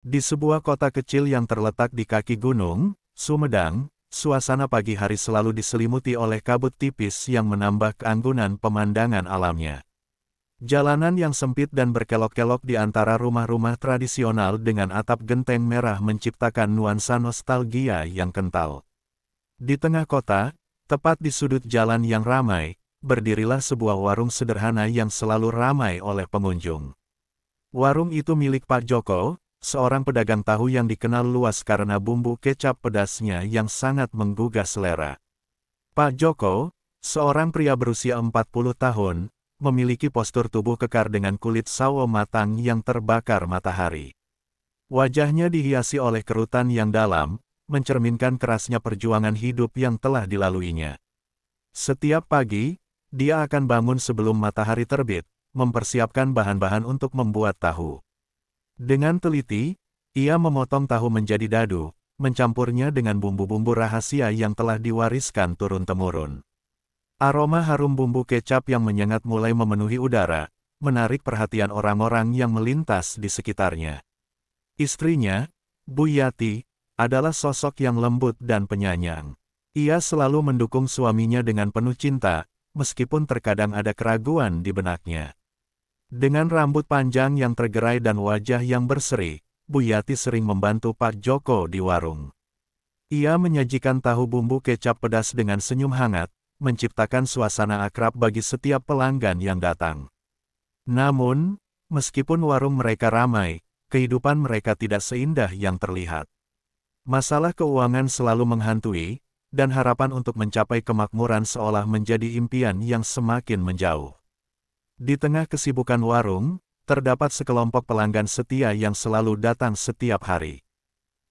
Di sebuah kota kecil yang terletak di kaki gunung, Sumedang, suasana pagi hari selalu diselimuti oleh kabut tipis yang menambah keanggunan pemandangan alamnya. Jalanan yang sempit dan berkelok-kelok di antara rumah-rumah tradisional dengan atap genteng merah menciptakan nuansa nostalgia yang kental. Di tengah kota, tepat di sudut jalan yang ramai, berdirilah sebuah warung sederhana yang selalu ramai oleh pengunjung. Warung itu milik Pak Joko, seorang pedagang tahu yang dikenal luas karena bumbu kecap pedasnya yang sangat menggugah selera. Pak Joko, seorang pria berusia 40 tahun, memiliki postur tubuh kekar dengan kulit sawo matang yang terbakar matahari. Wajahnya dihiasi oleh kerutan yang dalam, mencerminkan kerasnya perjuangan hidup yang telah dilaluinya. Setiap pagi, dia akan bangun sebelum matahari terbit, mempersiapkan bahan-bahan untuk membuat tahu. Dengan teliti, ia memotong tahu menjadi dadu, mencampurnya dengan bumbu-bumbu rahasia yang telah diwariskan turun-temurun. Aroma harum bumbu kecap yang menyengat mulai memenuhi udara, menarik perhatian orang-orang yang melintas di sekitarnya. Istrinya, Bu Yati, adalah sosok yang lembut dan penyayang. Ia selalu mendukung suaminya dengan penuh cinta, meskipun terkadang ada keraguan di benaknya. Dengan rambut panjang yang tergerai dan wajah yang berseri, Bu Yati sering membantu Pak Joko di warung. Ia menyajikan tahu bumbu kecap pedas dengan senyum hangat, menciptakan suasana akrab bagi setiap pelanggan yang datang. Namun, meskipun warung mereka ramai, kehidupan mereka tidak seindah yang terlihat. Masalah keuangan selalu menghantui, dan harapan untuk mencapai kemakmuran seolah menjadi impian yang semakin menjauh. Di tengah kesibukan warung, terdapat sekelompok pelanggan setia yang selalu datang setiap hari.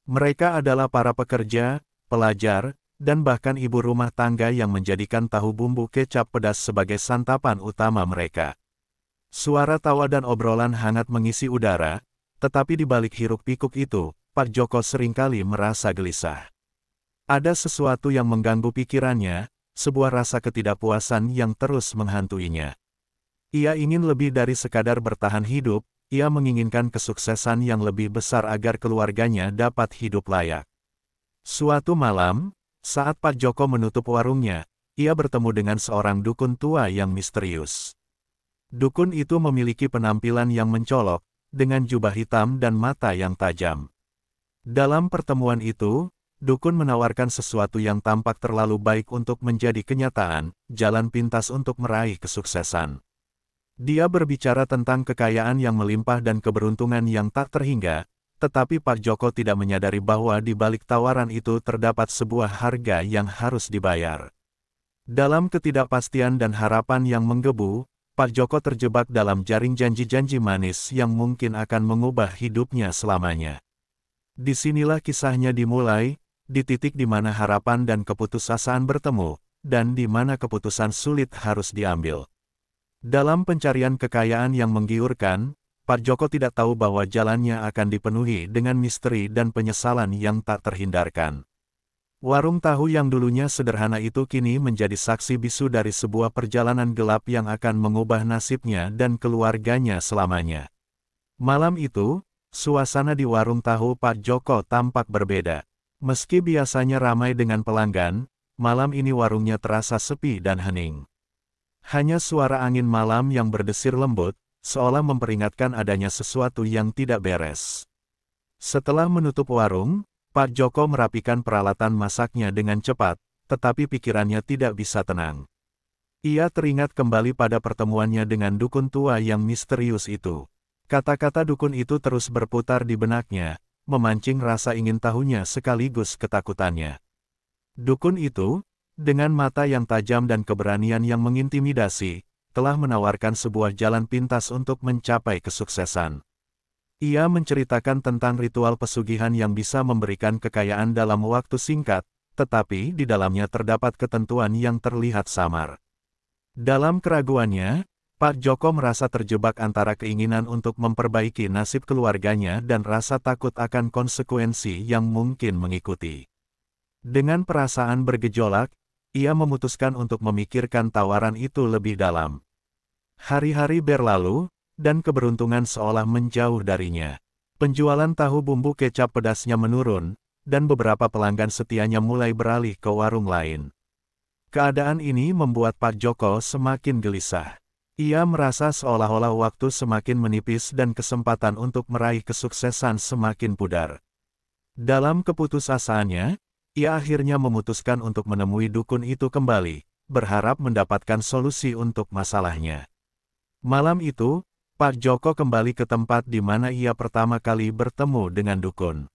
Mereka adalah para pekerja, pelajar, dan bahkan ibu rumah tangga yang menjadikan tahu bumbu kecap pedas sebagai santapan utama mereka. Suara tawa dan obrolan hangat mengisi udara, tetapi di balik hiruk-pikuk itu, Pak Joko seringkali merasa gelisah. Ada sesuatu yang mengganggu pikirannya, sebuah rasa ketidakpuasan yang terus menghantuinya. Ia ingin lebih dari sekadar bertahan hidup, ia menginginkan kesuksesan yang lebih besar agar keluarganya dapat hidup layak. Suatu malam, saat Pak Joko menutup warungnya, ia bertemu dengan seorang dukun tua yang misterius. Dukun itu memiliki penampilan yang mencolok, dengan jubah hitam dan mata yang tajam. Dalam pertemuan itu, dukun menawarkan sesuatu yang tampak terlalu baik untuk menjadi kenyataan, jalan pintas untuk meraih kesuksesan. Dia berbicara tentang kekayaan yang melimpah dan keberuntungan yang tak terhingga, tetapi Pak Joko tidak menyadari bahwa di balik tawaran itu terdapat sebuah harga yang harus dibayar. Dalam ketidakpastian dan harapan yang menggebu, Pak Joko terjebak dalam jaring janji-janji manis yang mungkin akan mengubah hidupnya selamanya. Disinilah kisahnya dimulai, di titik di mana harapan dan keputusasaan bertemu, dan di mana keputusan sulit harus diambil. Dalam pencarian kekayaan yang menggiurkan, Pak Joko tidak tahu bahwa jalannya akan dipenuhi dengan misteri dan penyesalan yang tak terhindarkan. Warung tahu yang dulunya sederhana itu kini menjadi saksi bisu dari sebuah perjalanan gelap yang akan mengubah nasibnya dan keluarganya selamanya. Malam itu, suasana di warung tahu Pak Joko tampak berbeda. Meski biasanya ramai dengan pelanggan, malam ini warungnya terasa sepi dan hening. Hanya suara angin malam yang berdesir lembut, seolah memperingatkan adanya sesuatu yang tidak beres. Setelah menutup warung, Pak Joko merapikan peralatan masaknya dengan cepat, tetapi pikirannya tidak bisa tenang. Ia teringat kembali pada pertemuannya dengan dukun tua yang misterius itu. Kata-kata dukun itu terus berputar di benaknya, memancing rasa ingin tahunya sekaligus ketakutannya. Dukun itu, dengan mata yang tajam dan keberanian yang mengintimidasi, telah menawarkan sebuah jalan pintas untuk mencapai kesuksesan. Ia menceritakan tentang ritual pesugihan yang bisa memberikan kekayaan dalam waktu singkat, tetapi di dalamnya terdapat ketentuan yang terlihat samar. Dalam keraguannya, Pak Joko merasa terjebak antara keinginan untuk memperbaiki nasib keluarganya dan rasa takut akan konsekuensi yang mungkin mengikuti. Dengan perasaan bergejolak, ia memutuskan untuk memikirkan tawaran itu lebih dalam. Hari-hari berlalu, dan keberuntungan seolah menjauh darinya. Penjualan tahu bumbu kecap pedasnya menurun, dan beberapa pelanggan setianya mulai beralih ke warung lain. Keadaan ini membuat Pak Joko semakin gelisah. Ia merasa seolah-olah waktu semakin menipis dan kesempatan untuk meraih kesuksesan semakin pudar. Dalam keputusasaannya, ia akhirnya memutuskan untuk menemui dukun itu kembali, berharap mendapatkan solusi untuk masalahnya. Malam itu, Pak Joko kembali ke tempat di mana ia pertama kali bertemu dengan dukun.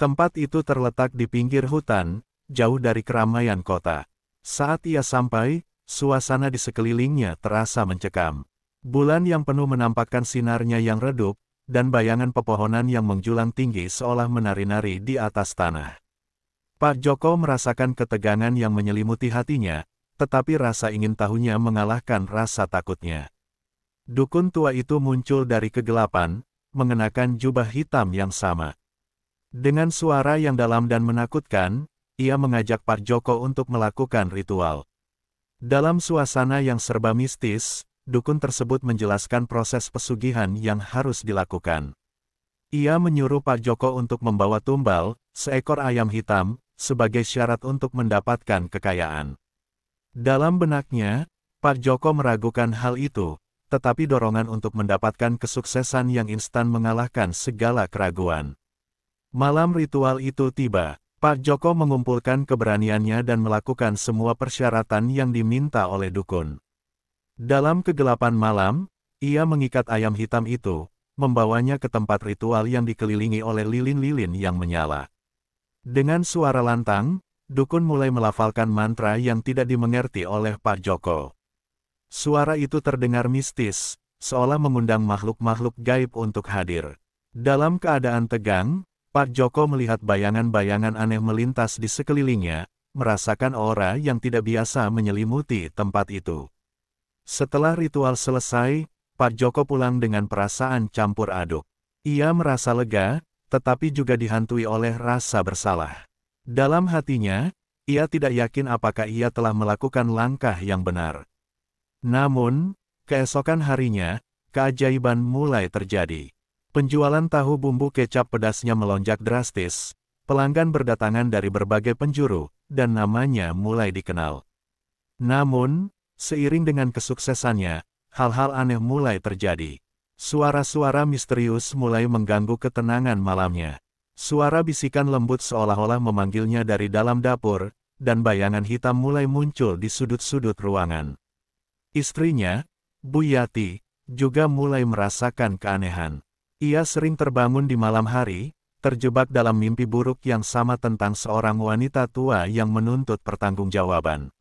Tempat itu terletak di pinggir hutan, jauh dari keramaian kota. Saat ia sampai, suasana di sekelilingnya terasa mencekam. Bulan yang penuh menampakkan sinarnya yang redup, dan bayangan pepohonan yang menjulang tinggi seolah menari-nari di atas tanah. Pak Joko merasakan ketegangan yang menyelimuti hatinya, tetapi rasa ingin tahunya mengalahkan rasa takutnya. Dukun tua itu muncul dari kegelapan, mengenakan jubah hitam yang sama. Dengan suara yang dalam dan menakutkan, ia mengajak Pak Joko untuk melakukan ritual. Dalam suasana yang serba mistis, dukun tersebut menjelaskan proses pesugihan yang harus dilakukan. Ia menyuruh Pak Joko untuk membawa tumbal, seekor ayam hitam, sebagai syarat untuk mendapatkan kekayaan. Dalam benaknya, Pak Joko meragukan hal itu, tetapi dorongan untuk mendapatkan kesuksesan yang instan mengalahkan segala keraguan. Malam ritual itu tiba. Pak Joko mengumpulkan keberaniannya dan melakukan semua persyaratan yang diminta oleh dukun. Dalam kegelapan malam, ia mengikat ayam hitam itu, membawanya ke tempat ritual yang dikelilingi oleh lilin-lilin yang menyala. Dengan suara lantang, dukun mulai melafalkan mantra yang tidak dimengerti oleh Pak Joko. Suara itu terdengar mistis, seolah mengundang makhluk-makhluk gaib untuk hadir. Dalam keadaan tegang, Pak Joko melihat bayangan-bayangan aneh melintas di sekelilingnya, merasakan aura yang tidak biasa menyelimuti tempat itu. Setelah ritual selesai, Pak Joko pulang dengan perasaan campur aduk. Ia merasa lega, tetapi juga dihantui oleh rasa bersalah. Dalam hatinya, ia tidak yakin apakah ia telah melakukan langkah yang benar. Namun, keesokan harinya, keajaiban mulai terjadi. Penjualan tahu bumbu kecap pedasnya melonjak drastis, pelanggan berdatangan dari berbagai penjuru, dan namanya mulai dikenal. Namun, seiring dengan kesuksesannya, hal-hal aneh mulai terjadi. Suara-suara misterius mulai mengganggu ketenangan malamnya. Suara bisikan lembut seolah-olah memanggilnya dari dalam dapur, dan bayangan hitam mulai muncul di sudut-sudut ruangan. Istrinya, Bu Yati, juga mulai merasakan keanehan. Ia sering terbangun di malam hari, terjebak dalam mimpi buruk yang sama tentang seorang wanita tua yang menuntut pertanggungjawaban.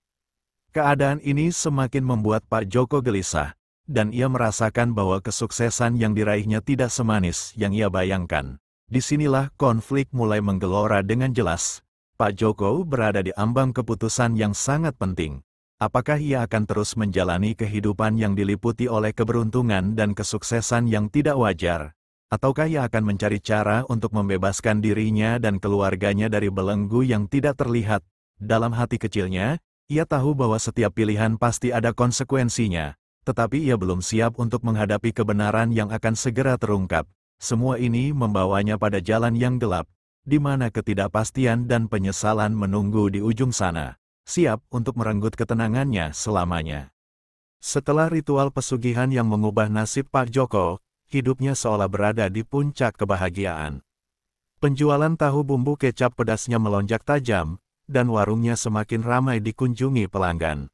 Keadaan ini semakin membuat Pak Joko gelisah, dan ia merasakan bahwa kesuksesan yang diraihnya tidak semanis yang ia bayangkan. Disinilah konflik mulai menggelora dengan jelas. Pak Joko berada di ambang keputusan yang sangat penting. Apakah ia akan terus menjalani kehidupan yang diliputi oleh keberuntungan dan kesuksesan yang tidak wajar? Ataukah ia akan mencari cara untuk membebaskan dirinya dan keluarganya dari belenggu yang tidak terlihat? Dalam hati kecilnya, ia tahu bahwa setiap pilihan pasti ada konsekuensinya, tetapi ia belum siap untuk menghadapi kebenaran yang akan segera terungkap. Semua ini membawanya pada jalan yang gelap, di mana ketidakpastian dan penyesalan menunggu di ujung sana, siap untuk merenggut ketenangannya selamanya. Setelah ritual pesugihan yang mengubah nasib Pak Joko, hidupnya seolah berada di puncak kebahagiaan. Penjualan tahu bumbu kecap pedasnya melonjak tajam, dan warungnya semakin ramai dikunjungi pelanggan.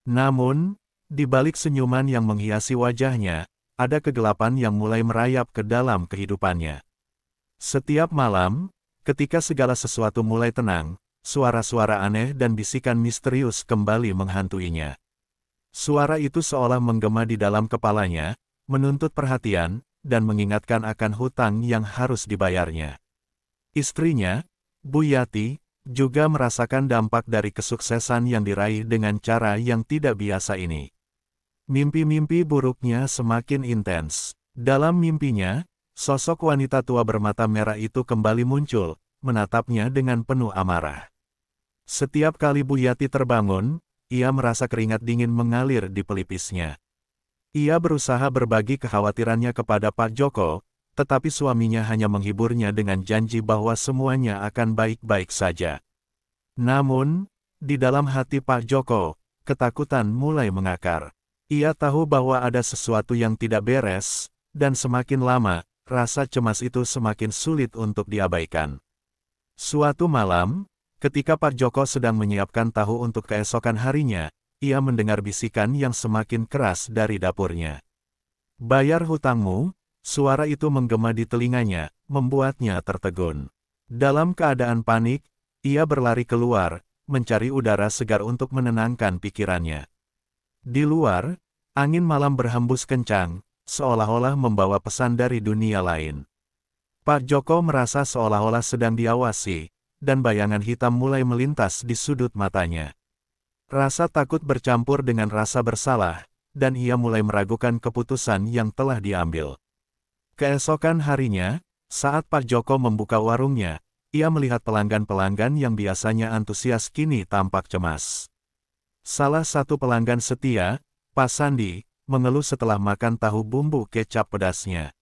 Namun, di balik senyuman yang menghiasi wajahnya, ada kegelapan yang mulai merayap ke dalam kehidupannya. Setiap malam, ketika segala sesuatu mulai tenang, suara-suara aneh dan bisikan misterius kembali menghantuinya. Suara itu seolah menggema di dalam kepalanya, menuntut perhatian, dan mengingatkan akan hutang yang harus dibayarnya. Istrinya, Bu Yati, juga merasakan dampak dari kesuksesan yang diraih dengan cara yang tidak biasa ini. Mimpi-mimpi buruknya semakin intens. Dalam mimpinya, sosok wanita tua bermata merah itu kembali muncul, menatapnya dengan penuh amarah. Setiap kali Bu Yati terbangun, ia merasa keringat dingin mengalir di pelipisnya. Ia berusaha berbagi kekhawatirannya kepada Pak Joko, tetapi suaminya hanya menghiburnya dengan janji bahwa semuanya akan baik-baik saja. Namun, di dalam hati Pak Joko, ketakutan mulai mengakar. Ia tahu bahwa ada sesuatu yang tidak beres, dan semakin lama, rasa cemas itu semakin sulit untuk diabaikan. Suatu malam, ketika Pak Joko sedang menyiapkan tahu untuk keesokan harinya, ia mendengar bisikan yang semakin keras dari dapurnya. "Bayar hutangmu." Suara itu menggema di telinganya, membuatnya tertegun. Dalam keadaan panik, ia berlari keluar, mencari udara segar untuk menenangkan pikirannya. Di luar, angin malam berhembus kencang, seolah-olah membawa pesan dari dunia lain. Pak Joko merasa seolah-olah sedang diawasi, dan bayangan hitam mulai melintas di sudut matanya. Rasa takut bercampur dengan rasa bersalah, dan ia mulai meragukan keputusan yang telah diambil. Keesokan harinya, saat Pak Joko membuka warungnya, ia melihat pelanggan-pelanggan yang biasanya antusias kini tampak cemas. Salah satu pelanggan setia, Pak Sandi, mengeluh setelah makan tahu bumbu kecap pedasnya.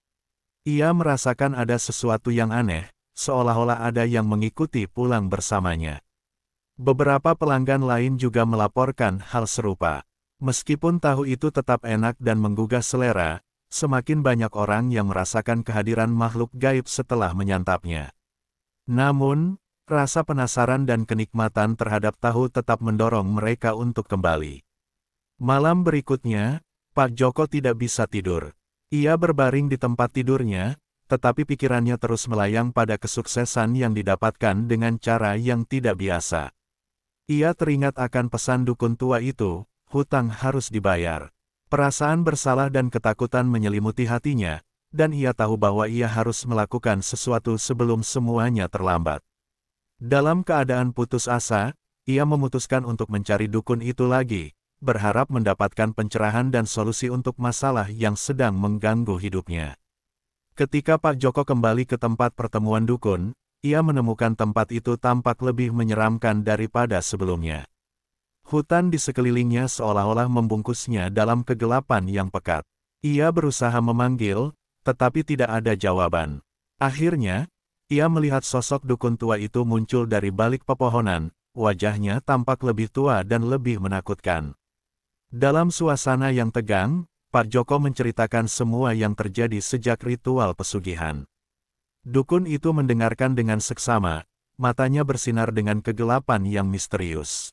Ia merasakan ada sesuatu yang aneh, seolah-olah ada yang mengikuti pulang bersamanya. Beberapa pelanggan lain juga melaporkan hal serupa. Meskipun tahu itu tetap enak dan menggugah selera, semakin banyak orang yang merasakan kehadiran makhluk gaib setelah menyantapnya. Namun, rasa penasaran dan kenikmatan terhadap tahu tetap mendorong mereka untuk kembali. Malam berikutnya, Pak Joko tidak bisa tidur. Ia berbaring di tempat tidurnya, tetapi pikirannya terus melayang pada kesuksesan yang didapatkan dengan cara yang tidak biasa. Ia teringat akan pesan dukun tua itu, hutang harus dibayar. Perasaan bersalah dan ketakutan menyelimuti hatinya, dan ia tahu bahwa ia harus melakukan sesuatu sebelum semuanya terlambat. Dalam keadaan putus asa, ia memutuskan untuk mencari dukun itu lagi, berharap mendapatkan pencerahan dan solusi untuk masalah yang sedang mengganggu hidupnya. Ketika Pak Joko kembali ke tempat pertemuan dukun, ia menemukan tempat itu tampak lebih menyeramkan daripada sebelumnya. Hutan di sekelilingnya seolah-olah membungkusnya dalam kegelapan yang pekat. Ia berusaha memanggil, tetapi tidak ada jawaban. Akhirnya, ia melihat sosok dukun tua itu muncul dari balik pepohonan, wajahnya tampak lebih tua dan lebih menakutkan. Dalam suasana yang tegang, Pak Joko menceritakan semua yang terjadi sejak ritual pesugihan. Dukun itu mendengarkan dengan seksama, matanya bersinar dengan kegelapan yang misterius.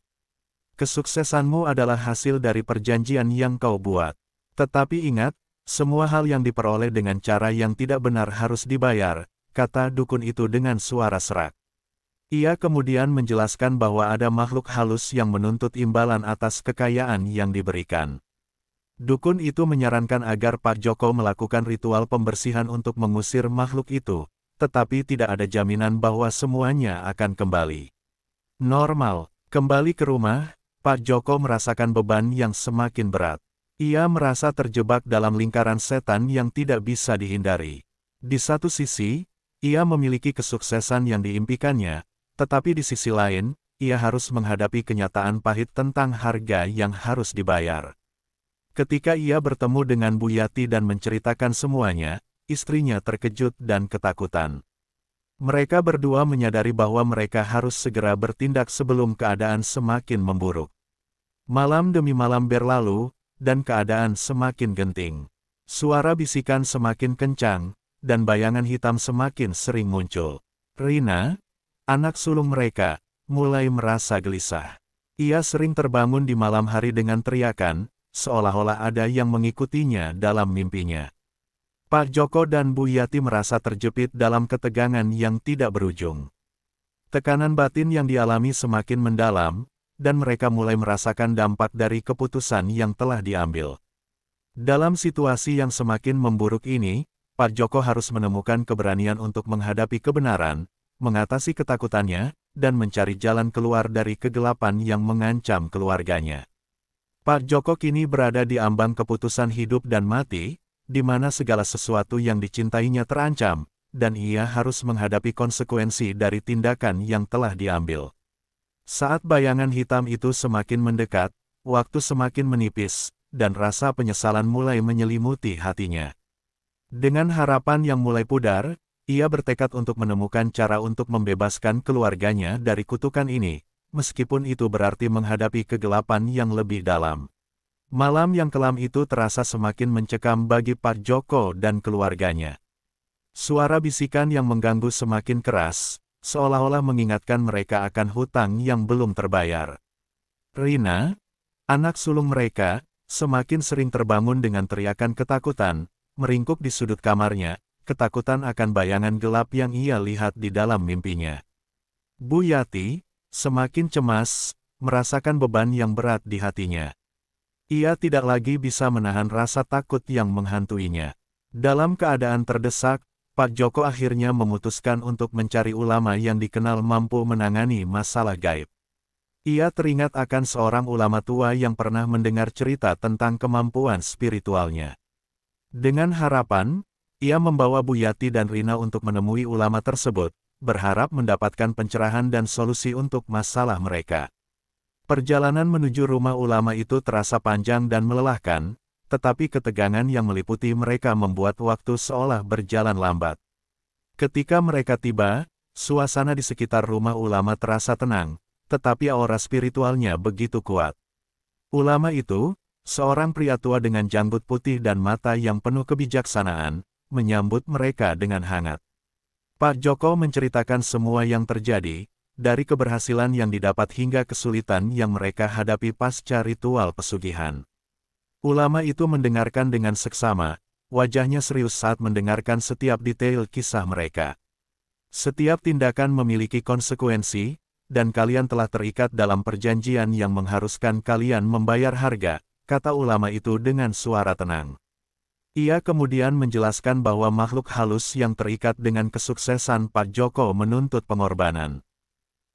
"Kesuksesanmu adalah hasil dari perjanjian yang kau buat. Tetapi ingat, semua hal yang diperoleh dengan cara yang tidak benar harus dibayar," kata dukun itu dengan suara serak. Ia kemudian menjelaskan bahwa ada makhluk halus yang menuntut imbalan atas kekayaan yang diberikan. Dukun itu menyarankan agar Pak Joko melakukan ritual pembersihan untuk mengusir makhluk itu, tetapi tidak ada jaminan bahwa semuanya akan kembali normal. Kembali ke rumah, Pak Joko merasakan beban yang semakin berat. Ia merasa terjebak dalam lingkaran setan yang tidak bisa dihindari. Di satu sisi, ia memiliki kesuksesan yang diimpikannya, tetapi di sisi lain, ia harus menghadapi kenyataan pahit tentang harga yang harus dibayar. Ketika ia bertemu dengan Bu Yati dan menceritakan semuanya, istrinya terkejut dan ketakutan. Mereka berdua menyadari bahwa mereka harus segera bertindak sebelum keadaan semakin memburuk. Malam demi malam berlalu, dan keadaan semakin genting. Suara bisikan semakin kencang, dan bayangan hitam semakin sering muncul. Rina, anak sulung mereka, mulai merasa gelisah. Ia sering terbangun di malam hari dengan teriakan, seolah-olah ada yang mengikutinya dalam mimpinya. Pak Joko dan Bu Yati merasa terjepit dalam ketegangan yang tidak berujung. Tekanan batin yang dialami semakin mendalam, dan mereka mulai merasakan dampak dari keputusan yang telah diambil. Dalam situasi yang semakin memburuk ini, Pak Joko harus menemukan keberanian untuk menghadapi kebenaran, mengatasi ketakutannya, dan mencari jalan keluar dari kegelapan yang mengancam keluarganya. Pak Joko kini berada di ambang keputusan hidup dan mati, di mana segala sesuatu yang dicintainya terancam, dan ia harus menghadapi konsekuensi dari tindakan yang telah diambil. Saat bayangan hitam itu semakin mendekat, waktu semakin menipis, dan rasa penyesalan mulai menyelimuti hatinya. Dengan harapan yang mulai pudar, ia bertekad untuk menemukan cara untuk membebaskan keluarganya dari kutukan ini, meskipun itu berarti menghadapi kegelapan yang lebih dalam. Malam yang kelam itu terasa semakin mencekam bagi Pak Joko dan keluarganya. Suara bisikan yang mengganggu semakin keras, seolah-olah mengingatkan mereka akan hutang yang belum terbayar. Rina, anak sulung mereka, semakin sering terbangun dengan teriakan ketakutan, meringkuk di sudut kamarnya, ketakutan akan bayangan gelap yang ia lihat di dalam mimpinya. Bu Yati, semakin cemas, merasakan beban yang berat di hatinya. Ia tidak lagi bisa menahan rasa takut yang menghantuinya. Dalam keadaan terdesak, Pak Joko akhirnya memutuskan untuk mencari ulama yang dikenal mampu menangani masalah gaib. Ia teringat akan seorang ulama tua yang pernah mendengar cerita tentang kemampuan spiritualnya. Dengan harapan, ia membawa Bu Yati dan Rina untuk menemui ulama tersebut, berharap mendapatkan pencerahan dan solusi untuk masalah mereka. Perjalanan menuju rumah ulama itu terasa panjang dan melelahkan, tetapi ketegangan yang meliputi mereka membuat waktu seolah berjalan lambat. Ketika mereka tiba, suasana di sekitar rumah ulama terasa tenang, tetapi aura spiritualnya begitu kuat. Ulama itu, seorang pria tua dengan janggut putih dan mata yang penuh kebijaksanaan, menyambut mereka dengan hangat. Pak Joko menceritakan semua yang terjadi, dari keberhasilan yang didapat hingga kesulitan yang mereka hadapi pasca ritual pesugihan. Ulama itu mendengarkan dengan seksama, wajahnya serius saat mendengarkan setiap detail kisah mereka. Setiap tindakan memiliki konsekuensi, dan kalian telah terikat dalam perjanjian yang mengharuskan kalian membayar harga, kata ulama itu dengan suara tenang. Ia kemudian menjelaskan bahwa makhluk halus yang terikat dengan kesuksesan Pak Joko menuntut pengorbanan.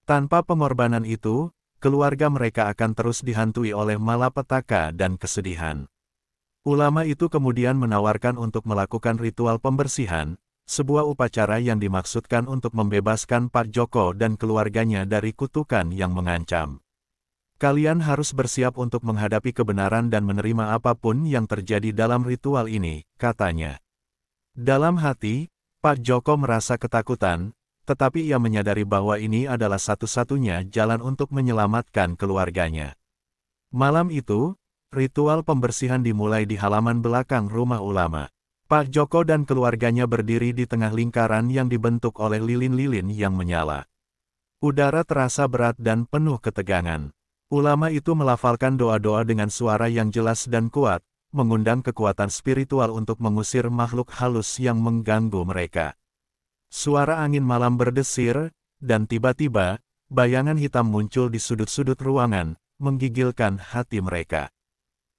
Tanpa pengorbanan itu, keluarga mereka akan terus dihantui oleh malapetaka dan kesedihan. Ulama itu kemudian menawarkan untuk melakukan ritual pembersihan, sebuah upacara yang dimaksudkan untuk membebaskan Pak Joko dan keluarganya dari kutukan yang mengancam. Kalian harus bersiap untuk menghadapi kebenaran dan menerima apapun yang terjadi dalam ritual ini, katanya. Dalam hati, Pak Joko merasa ketakutan, tetapi ia menyadari bahwa ini adalah satu-satunya jalan untuk menyelamatkan keluarganya. Malam itu, ritual pembersihan dimulai di halaman belakang rumah ulama. Pak Joko dan keluarganya berdiri di tengah lingkaran yang dibentuk oleh lilin-lilin yang menyala. Udara terasa berat dan penuh ketegangan. Ulama itu melafalkan doa-doa dengan suara yang jelas dan kuat, mengundang kekuatan spiritual untuk mengusir makhluk halus yang mengganggu mereka. Suara angin malam berdesir, dan tiba-tiba, bayangan hitam muncul di sudut-sudut ruangan, menggigilkan hati mereka.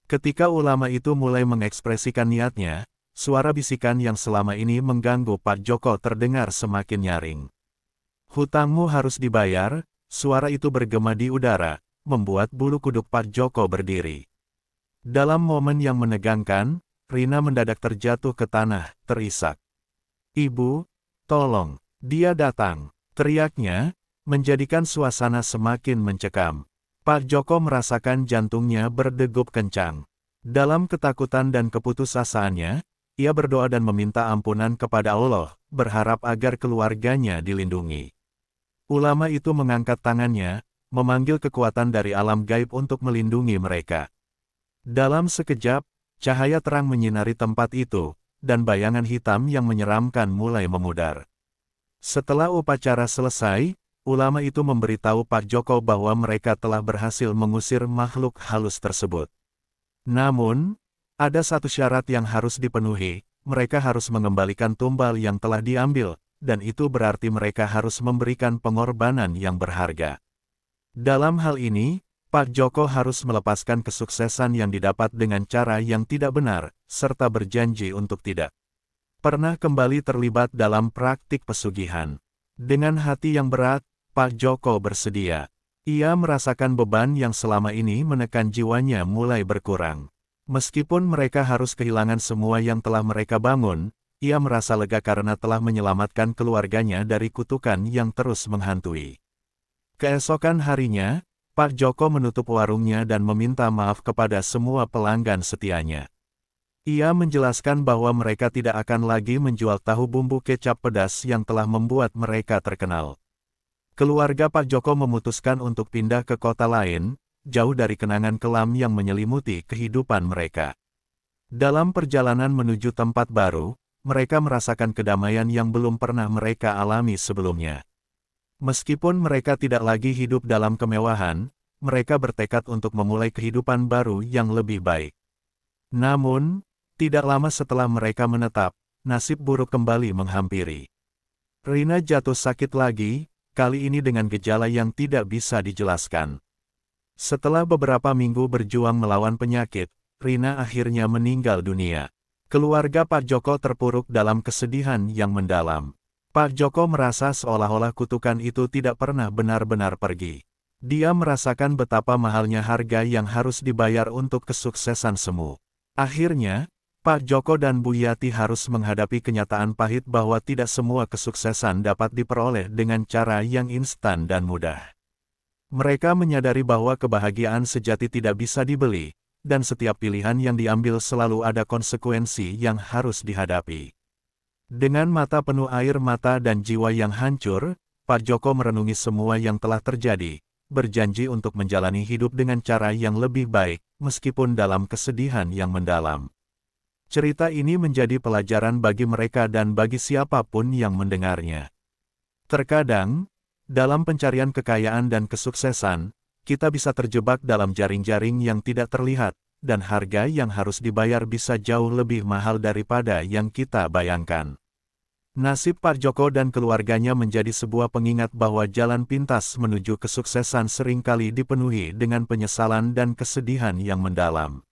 Ketika ulama itu mulai mengekspresikan niatnya, suara bisikan yang selama ini mengganggu Pak Joko terdengar semakin nyaring. Hutangmu harus dibayar, suara itu bergema di udara, membuat bulu kuduk Pak Joko berdiri. Dalam momen yang menegangkan, Rina mendadak terjatuh ke tanah, terisak. "Ibu, tolong, dia datang," teriaknya, menjadikan suasana semakin mencekam. Pak Joko merasakan jantungnya berdegup kencang. Dalam ketakutan dan keputusasaannya, ia berdoa dan meminta ampunan kepada Allah, berharap agar keluarganya dilindungi. Ulama itu mengangkat tangannya, memanggil kekuatan dari alam gaib untuk melindungi mereka. Dalam sekejap, cahaya terang menyinari tempat itu, dan bayangan hitam yang menyeramkan mulai memudar. Setelah upacara selesai, ulama itu memberitahu Pak Joko bahwa mereka telah berhasil mengusir makhluk halus tersebut. Namun, ada satu syarat yang harus dipenuhi, mereka harus mengembalikan tumbal yang telah diambil, dan itu berarti mereka harus memberikan pengorbanan yang berharga. Dalam hal ini, Pak Joko harus melepaskan kesuksesan yang didapat dengan cara yang tidak benar, serta berjanji untuk tidak pernah kembali terlibat dalam praktik pesugihan. Dengan hati yang berat, Pak Joko bersedia. Ia merasakan beban yang selama ini menekan jiwanya mulai berkurang. Meskipun mereka harus kehilangan semua yang telah mereka bangun, ia merasa lega karena telah menyelamatkan keluarganya dari kutukan yang terus menghantui. Keesokan harinya, Pak Joko menutup warungnya dan meminta maaf kepada semua pelanggan setianya. Ia menjelaskan bahwa mereka tidak akan lagi menjual tahu bumbu kecap pedas yang telah membuat mereka terkenal. Keluarga Pak Joko memutuskan untuk pindah ke kota lain, jauh dari kenangan kelam yang menyelimuti kehidupan mereka. Dalam perjalanan menuju tempat baru, mereka merasakan kedamaian yang belum pernah mereka alami sebelumnya. Meskipun mereka tidak lagi hidup dalam kemewahan, mereka bertekad untuk memulai kehidupan baru yang lebih baik. Namun, tidak lama setelah mereka menetap, nasib buruk kembali menghampiri. Rina jatuh sakit lagi, kali ini dengan gejala yang tidak bisa dijelaskan. Setelah beberapa minggu berjuang melawan penyakit, Rina akhirnya meninggal dunia. Keluarga Pak Joko terpuruk dalam kesedihan yang mendalam. Pak Joko merasa seolah-olah kutukan itu tidak pernah benar-benar pergi. Dia merasakan betapa mahalnya harga yang harus dibayar untuk kesuksesan semu. Akhirnya, Pak Joko dan Bu Yati harus menghadapi kenyataan pahit bahwa tidak semua kesuksesan dapat diperoleh dengan cara yang instan dan mudah. Mereka menyadari bahwa kebahagiaan sejati tidak bisa dibeli, dan setiap pilihan yang diambil selalu ada konsekuensi yang harus dihadapi. Dengan mata penuh air mata dan jiwa yang hancur, Pak Joko merenungi semua yang telah terjadi, berjanji untuk menjalani hidup dengan cara yang lebih baik, meskipun dalam kesedihan yang mendalam. Cerita ini menjadi pelajaran bagi mereka dan bagi siapapun yang mendengarnya. Terkadang, dalam pencarian kekayaan dan kesuksesan, kita bisa terjebak dalam jaring-jaring yang tidak terlihat, dan harga yang harus dibayar bisa jauh lebih mahal daripada yang kita bayangkan. Nasib Pak Joko dan keluarganya menjadi sebuah pengingat bahwa jalan pintas menuju kesuksesan seringkali dipenuhi dengan penyesalan dan kesedihan yang mendalam.